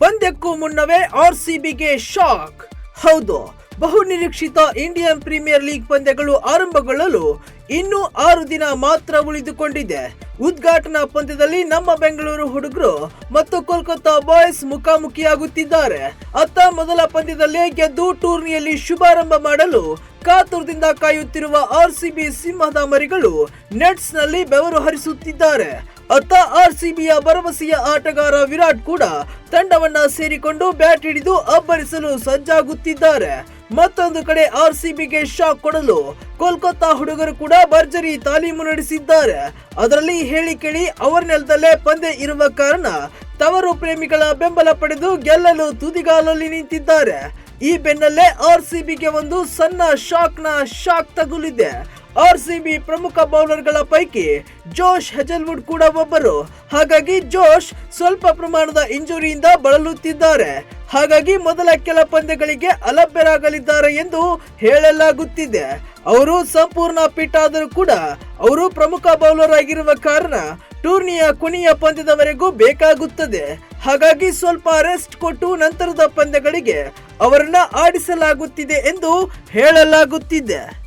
ಪಂದ್ಯಕ್ಕೂ ಮುನ್ನವೇ ಆರ್ಸಿಬಿಗೆ ಶಾಕ್. ಹೌದು, ಬಹು ನಿರೀಕ್ಷಿತ ಇಂಡಿಯನ್ ಪ್ರೀಮಿಯರ್ ಲೀಗ್ ಪಂದ್ಯಗಳು ಆರಂಭಗೊಳ್ಳಲು ಇನ್ನು 6 ದಿನ ಮಾತ್ರ ಉಳಿದುಕೊಂಡಿದೆ. ಉದ್ಘಾಟನಾ ಪಂದ್ಯದಲ್ಲಿ ನಮ್ಮ ಬೆಂಗಳೂರು ಹುಡುಗರು ಮತ್ತು ಕೋಲ್ಕತ್ತಾ ಬಾಯ್ಸ್ ಮುಖಾಮುಖಿಯಾಗುತ್ತಿದ್ದಾರೆ. ಅತ್ತ ಮೊದಲ ಪಂದ್ಯದಲ್ಲೇ ಗೆದ್ದು ಟೂರ್ನಿಯಲ್ಲಿ ಶುಭಾರಂಭ ಮಾಡಲು ಕಾತುರದಿಂದ ಕಾಯುತ್ತಿರುವ ಆರ್ಸಿಬಿ ಸಿಂಹದ ಮರಿಗಳು ನೆಟ್ಸ್ ನಲ್ಲಿ ಬೆವರು ಹರಿಸುತ್ತಿದ್ದಾರೆ. ಅತ್ತ ಆರ್ಸಿಬಿಯ ಭರವಸೆಯ ಆಟಗಾರ ವಿರಾಟ್ ಕೂಡ ತಂಡವನ್ನ ಸೇರಿಕೊಂಡು ಬ್ಯಾಟ್ ಹಿಡಿದು ಅಬ್ಬರಿಸಲು ಸಜ್ಜಾಗುತ್ತಿದ್ದಾರೆ. ಮತ್ತೊಂದು ಕಡೆ ಆರ್ಸಿಬಿಗೆ ಶಾಕ್ ಕೊಡಲು ಕೋಲ್ಕತ್ತಾ ಹುಡುಗರು ಕೂಡ ಭರ್ಜರಿ ತಾಲೀಮು ನಡೆಸಿದ್ದಾರೆ. ಅದರಲ್ಲಿ ಹೇಳಿ ಕೇಳಿ ಅವರ ನೆಲದಲ್ಲೇ ಪಂದ್ಯ ಇರುವ ಕಾರಣ ತವರು ಪ್ರೇಮಿಗಳ ಬೆಂಬಲ ಪಡೆದು ಗೆಲ್ಲಲು ತುದಿಗಾಲಲ್ಲಿ ನಿಂತಿದ್ದಾರೆ. ಈ ಬೆನ್ನಲ್ಲೇ ಆರ್ಸಿಬಿಗೆ ಒಂದು ಸಣ್ಣ ಶಾಕ್ ತಗುಲಿದೆ. ಆರ್ಸಿಬಿ ಪ್ರಮುಖ ಬೌಲರ್ಗಳ ಪೈಕಿ ಜೋಶ್ ಹೆಜಲ್ವುಡ್ ಕೂಡ ಒಬ್ಬರು. ಹಾಗಾಗಿ ಜೋಶ್ ಸ್ವಲ್ಪ ಪ್ರಮಾಣದ ಇಂಜುರಿಯಿಂದ ಬಳಲುತ್ತಿದ್ದಾರೆ. ಹಾಗಾಗಿ ಮೊದಲ ಕೆಲ ಪಂದ್ಯಗಳಿಗೆ ಅಲಭ್ಯರಾಗಲಿದ್ದಾರೆ ಎಂದು ಹೇಳಲಾಗುತ್ತಿದೆ. ಅವರು ಸಂಪೂರ್ಣ ಫಿಟ್ ಆದರೂ ಕೂಡ ಅವರು ಪ್ರಮುಖ ಬೌಲರ್ ಆಗಿರುವ ಕಾರಣ ಟೂರ್ನಿಯ ಕೊನೆಯ ಪಂದ್ಯದವರೆಗೂ ಬೇಕಾಗುತ್ತದೆ. ಹಾಗಾಗಿ ಸ್ವಲ್ಪ ರೆಸ್ಟ್ ಕೊಟ್ಟು ನಂತರದ ಪಂದ್ಯಗಳಿಗೆ ಅವರನ್ನ ಆಡಿಸಲಾಗುತ್ತಿದೆ ಎಂದು ಹೇಳಲಾಗುತ್ತಿದೆ.